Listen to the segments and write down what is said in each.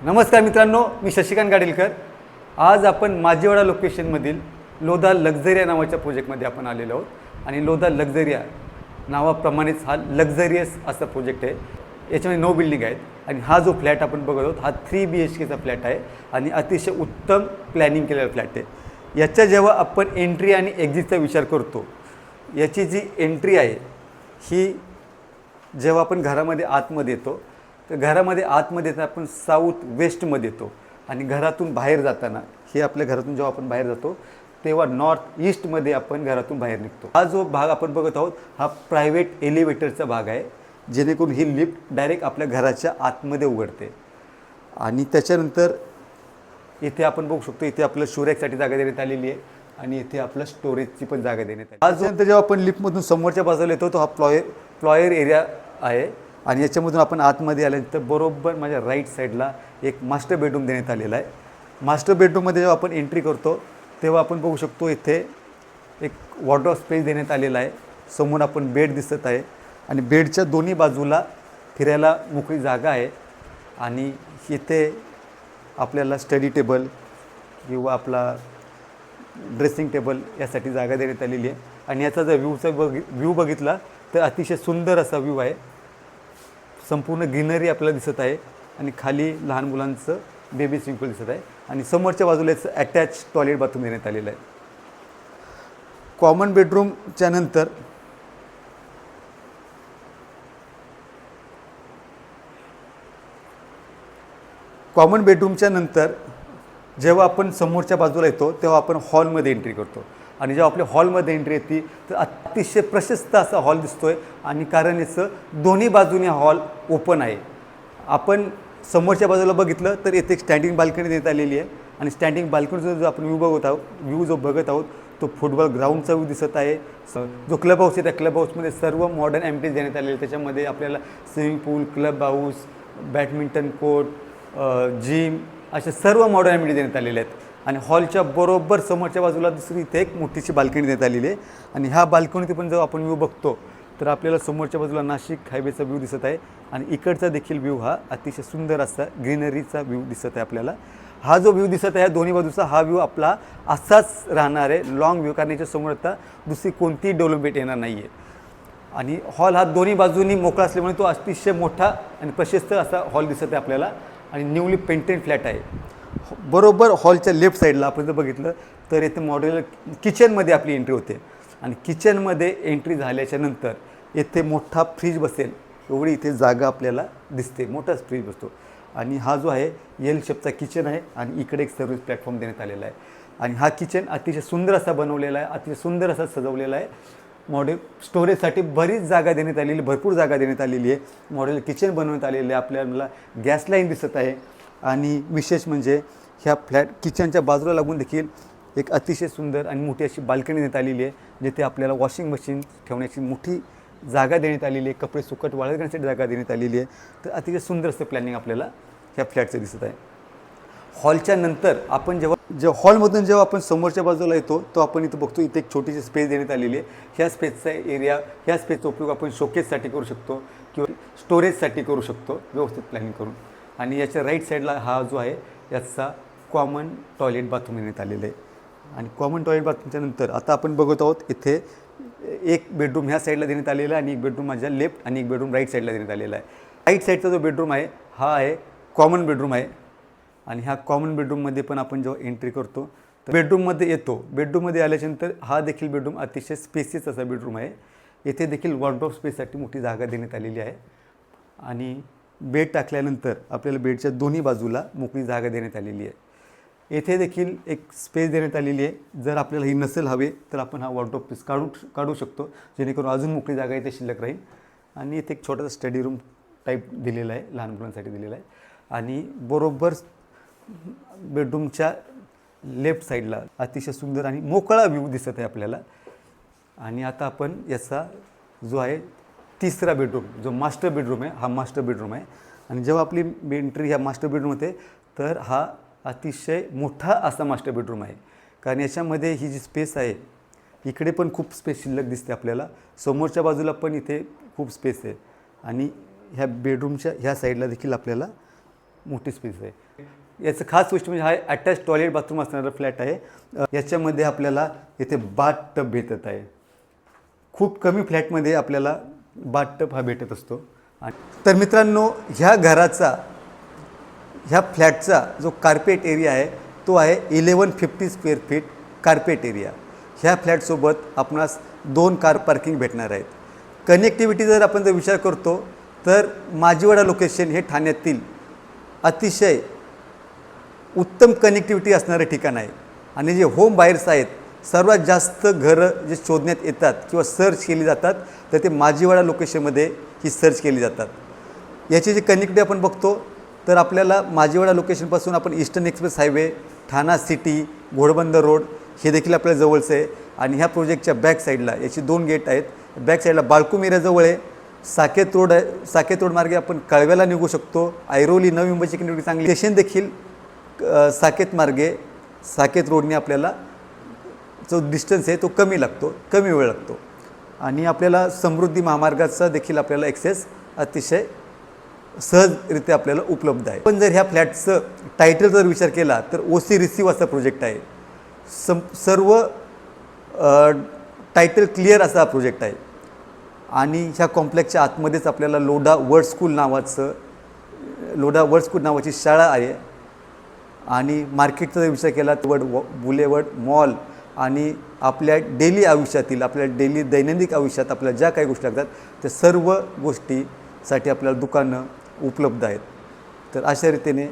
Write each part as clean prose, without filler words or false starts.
नमस्कार मित्रांनो, मी शशिकांत गाडेलकर। आज आपण माझीवाडा लोकेशनमधील लोधा लक्झरिया नावाच्या प्रोजेक्टमध्ये आपण आलेलो आहोत आणि लोधा लक्झरिया नावाप्रमाणेच हा लक्झरियस असा प्रोजेक्ट आहे। याच्यामध्ये 9 बिल्डिंग आहेत आणि हा जो फ्लॅट आपण बघत आहोत हा 3 BHKचा फ्लॅट आहे आणि अतिशय उत्तम प्लॅनिंग केलेला फ्लॅट आहे। याच्या जेव्हा आपण एंट्री आणि एक्झिटचा विचार करतो, याची जी एंट्री आहे ही जेव्हा आपण घरामध्ये आतमध्ये येतो तर घरामध्ये आतमध्ये येताना आपण साऊथ वेस्टमध्ये येतो आणि घरातून बाहेर जाताना हे आपल्या घरातून जेव्हा आपण बाहेर जातो तेव्हा नॉर्थ ईस्टमध्ये आपण घरातून बाहेर निघतो। हा जो भाग आपण बघत आहोत हा प्रायव्हेट एलिव्हेटरचा भाग आहे, जेणेकरून ही लिफ्ट डायरेक्ट आपल्या घराच्या आतमध्ये उघडते। आणि त्याच्यानंतर इथे आपण बघू शकतो, इथे आपलं स्टोरेजसाठी जागा देण्यात आलेली आहे आणि इथे आपलं स्टोरेजची पण जागा देण्यात आली। आज नंतर जेव्हा आपण लिफ्टमधून समोरच्या बाजूला येतो तो हा प्लॉयर एरिया आहे आणि याच्यामधून आपण आतमध्ये आल्यानंतर बरोबर माझ्या राईट साईडला एक मास्टर बेडरूम देण्यात आलेला आहे। मास्टर बेडरूममध्ये जेव्हा आपण एंट्री करतो तेव्हा आपण बघू शकतो इथे एक वॉर्डरोब स्पेस देण्यात आलेला आहे। समोर आपण बेड दिसत आहे आणि बेडच्या दोन्ही बाजूला फिरायला मोकळी जागा आहे आणि इथे आपल्याला स्टडी टेबल किंवा आपला ड्रेसिंग टेबल यासाठी जागा देण्यात आलेली आहे। आणि याचा जर व्ह्यू बघितला तर अतिशय सुंदर असा व्ह्यू आहे। संपूर्ण ग्रीनरी आपल्याला दिसत आहे आणि खाली लहान मुलांचं बेबी स्विमिंग पूल दिसत आहे आणि समोरच्या बाजूला एक अटॅच टॉयलेट बाथरूम देण्यात आलेलं आहे। कॉमन बेडरूमच्या नंतर जेव्हा आपण समोरच्या बाजूला येतो तेव्हा आपण हॉलमध्ये एंट्री करतो आणि जेव्हा आपल्या हॉलमध्ये एंट्री येते तर अतिशय प्रशस्त असा हॉल दिसतोय आणि कारण याचं दोन्ही बाजूने हॉल ओपन आहे। आपण समोरच्या बाजूला बघितलं तर येथे एक स्टँडिंग बाल्कनी देण्यात आलेली आहे आणि स्टँडिंग बाल्कनीचा जो आपण व्ह्यू बघत आहोत तो फुटबॉल ग्राउंडचा व्ह्यू दिसत आहे। जो क्लब हाऊस आहे त्या क्लब हाऊसमध्ये सर्व मॉडर्न ॲम्बियन्स देण्यात आलेले आहे। त्याच्यामध्ये आपल्याला swimming pool, club house, badminton court, gym अशा सर्व मॉडर्न ॲम्बियन्स देण्यात आलेले आहेत। आणि हॉलच्या बरोबर समोरच्या बाजूला दुसरी इथे एक मोठीशी बाल्कनी देण्यात आलेली आहे आणि ह्या बाल्कनीत पण जेव्हा आपण व्ह्यू बघतो तर आपल्याला समोरच्या बाजूला नाशिक हायवेचा व्ह्यू दिसत आहे आणि इकडचा देखील व्ह्यू हा अतिशय सुंदर असा ग्रीनरीचा व्ह्यू दिसत आहे आपल्याला। हा जो व्ह्यू दिसत आहे दोन्ही बाजूचा हा व्ह्यू आपला असाच राहणार आहे, लॉंग व्ह्यू, कारण याच्या समोर आता दुसरी कोणतीही डेव्हलपमेंट येणार नाही आहे। आणि हॉल हा दोन्ही बाजूंनी मोकळा असल्यामुळे तो अतिशय मोठा आणि प्रशस्त असा हॉल दिसत आहे आपल्याला आणि न्यूली पेंटेड फ्लॅट आहे। बरोबर हॉलच्या लेफ्ट साईडला आपण जर बघितलं तर इथे मॉड्युलर किचनमध्ये आपली एंट्री होते आणि किचनमध्ये एंट्री झाल्याच्या नंतर येथे मोठा फ्रीज बसेल एवढी इथे जागा आपल्याला दिसते, मोठाच फ्रीज बसतो। आणि हा जो आहे एल शेपचा किचन आहे आणि इकडे एक सर्व्हिस प्लॅटफॉर्म देण्यात आलेला आहे आणि हा किचन अतिशय सुंदर असा बनवलेला आहे, अतिशय सुंदर असा सजवलेला आहे। स्टोरेजसाठी बरीच जागा देण्यात आलेली, भरपूर जागा देण्यात आलेली आहे। मॉड्युलर किचन बनवण्यात आलेलं आहे, आपल्याला गॅस लाईन दिसत आहे आणि विशेष म्हणजे ह्या किचनच्या बाजूला लागून देखील एक अतिशय सुंदर आणि मोठी अशी बाल्कनी देण्यात आलेली आहे, जिथे आपल्याला वॉशिंग मशीन ठेवण्याची मोठी जागा देण्यात आलेली आहे, कपडे सुकट वाळत घालण्यासाठी जागा देण्यात आलेली आहे। तर अतिशय सुंदर असं प्लॅनिंग आपल्याला ह्या फ्लॅटचं दिसत आहे। हॉलच्या नंतर आपण हॉलमधून जेव्हा आपण समोरच्या बाजूला येतो तो आपण इथं बघतो इथे एक छोटीशी स्पेस देण्यात आलेली आहे। ह्या स्पेसचा उपयोग आपण शोकेससाठी करू शकतो किंवा स्टोरेजसाठी करू शकतो व्यवस्थित प्लॅनिंग करून। आणि याच्या राईट साईडला हा जो आहे याचा कॉमन टॉयलेट बाथरूम देण्यात आलेलं आहे आणि कॉमन टॉयलेट बाथरूमच्या नंतर आता आपण बघत आहोत इथे एक बेडरूम ह्या साईडला देण्यात आलेला आहे आणि एक बेडरूम माझ्या लेफ्ट आणि एक बेडरूम राईट साईडला देण्यात आलेला आहे। राईट साईडचा जो बेडरूम आहे हा आहे कॉमन बेडरूम आहे आणि ह्या कॉमन बेडरूममध्ये पण आपण जेव्हा एंट्री करतो तर बेडरूममध्ये येतो, बेडरूममध्ये आल्याच्यानंतर हा देखील बेडरूम अतिशय स्पेसियस असा बेडरूम आहे। येथे देखील वॉर्डरोब स्पेससाठी मोठी जागा देण्यात आलेली आहे आणि बेड टाकल्यानंतर आपल्याला बेडच्या दोन्ही बाजूला मोकळी जागा देण्यात आलेली आहे। येथे देखील एक स्पेस देण्यात आलेली आहे, जर आपल्याला ही नसेल हवे तर आपण हा वॉर्डरोब पीस काढू शकतो, जेणेकरून अजून मोकळी जागा इथे शिल्लक राहील। आणि इथे एक छोटासा स्टडी रूम टाईप दिलेला आहे, लहान मुलांसाठी दिलेला आहे आणि बरोबर बेडरूमच्या लेफ्ट साईडला अतिशय सुंदर आणि मोकळा व्ह्यू दिसत आहे आपल्याला। आणि आता आपण याचा जो आहे तिसरा बेडरूम, जो मास्टर बेडरूम आहे, हा मास्टर बेडरूम आहे आणि जेव्हा आपली एंट्री ह्या मास्टर बेडरूम होते तर हा अतिशय मोठा असा मास्टर बेडरूम आहे, कारण याच्यामध्ये ही जी स्पेस आहे इकडे पण खूप स्पेस शिल्लक दिसते आपल्याला, समोरच्या बाजूला पण इथे खूप स्पेस आहे आणि ह्या बेडरूमच्या ह्या साईडला देखील आपल्याला मोठी स्पेस आहे. याचं खास गोष्ट म्हणजे हा अटॅच टॉयलेट बाथरूम असणारा फ्लॅट आहे. याच्यामध्ये आपल्याला इथे बाथ टब भेटत आहे. खूप कमी फ्लॅटमध्ये आपल्याला बाथ टब हा भेटत असतो. तर मित्रांनो, ह्या फ्लॅटचा जो कार्पेट एरिया आहे तो आहे 1150 स्क्वेअर फीट कार्पेट एरिया. ह्या फ्लॅटसोबत आपणास 2 कार पार्किंग भेटणार आहेत. कनेक्टिव्हिटी जर आपण विचार करतो तर माजिवडा लोकेशन हे ठाण्यातील अतिशय उत्तम कनेक्टिव्हिटी असणारं ठिकाण आहे. आणि जे होम बायर्स आहेत, सर्वात जास्त घरं जे शोधण्यात येतात किंवा सर्च केली जातात तर ते माजिवडा लोकेशनमध्ये ही सर्च केली जातात. याची जी कनेक्टिव्हिटी आपण बघतो तर आपल्याला माजिवडा लोकेशनपासून आपण ईस्टर्न एक्सप्रेस हायवे, ठाणा सिटी, घोडबंदर रोड हे देखील आपल्याला जवळचं आहे. आणि ह्या प्रोजेक्टच्या बॅक साईडला याची 2 गेट आहेत. बॅक साईडला बाळकुम एरियाजवळ आहे. साकेत रोड आहे. साकेत रोड मार्गे आपण कळव्याला निघू शकतो. ऐरोली, नवी मुंबईची कनेक्टिव्हिटी चांगली. स्टेशन देखील साकेत मार्गे, साकेत रोडने आपल्याला जो डिस्टन्स आहे तो कमी वेळ लागतो. आणि आपल्याला समृद्धी महामार्गाचा देखील आपल्याला ॲक्सेस अतिशय सहजरित्या आपल्याला उपलब्ध आहे. पण जर ह्या फ्लॅटचं टायटल जर विचार केला तर ओसी रिसीव असा प्रोजेक्ट आहे. सर्व टायटल क्लिअर असा हा प्रोजेक्ट आहे. आणि ह्या कॉम्प्लेक्सच्या आतमध्येच आपल्याला लोढा वर्ड स्कूल नावाची शाळा आहे. आणि मार्केटचा जर विचार केला तर बुलेवर्ड मॉल आणि आपल्या डेली आयुष्यातील, आपल्या दैनंदिन आयुष्यात आपल्याला ज्या काही गोष्टी लागतात त्या सर्व गोष्टीसाठी आपल्याला दुकानं उपलब्ध आहेत. तर अशा रीतीने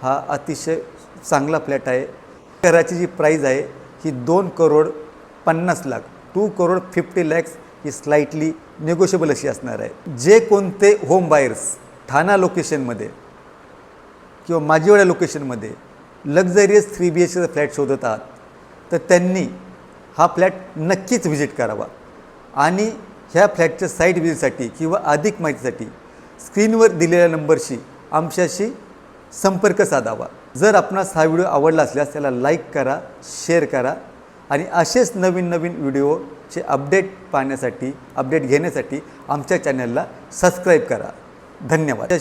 हा अतिशय चांगला फ्लॅट आहे. घराची जी प्राईज आहे ही 2,50,00,000 2,50,00,000 ही स्लाइटली निगोशिएबल अशी असणार आहे. जे कोणते होम बायर्स ठाणा लोकेशनमध्ये किंवा माजिवडा लोकेशनमध्ये लक्झरियस 3 BHK फ्लॅट शोधत आहात तर त्यांनी हा फ्लॅट नक्कीच व्हिजिट करावा. आणि ह्या फ्लॅटच्या साईट व्हिजिटसाठी किंवा अधिक माहितीसाठी स्क्रीनवर दिलेल्या नंबरशी आमच्याशी संपर्क साधावा. जर आपणास हा व्हिडिओ आवडला असल्यास त्याला लाईक करा, शेअर करा आणि असेच नवीन व्हिडिओचे अपडेट घेण्यासाठी आमच्या चॅनलला सबस्क्राईब करा. धन्यवाद.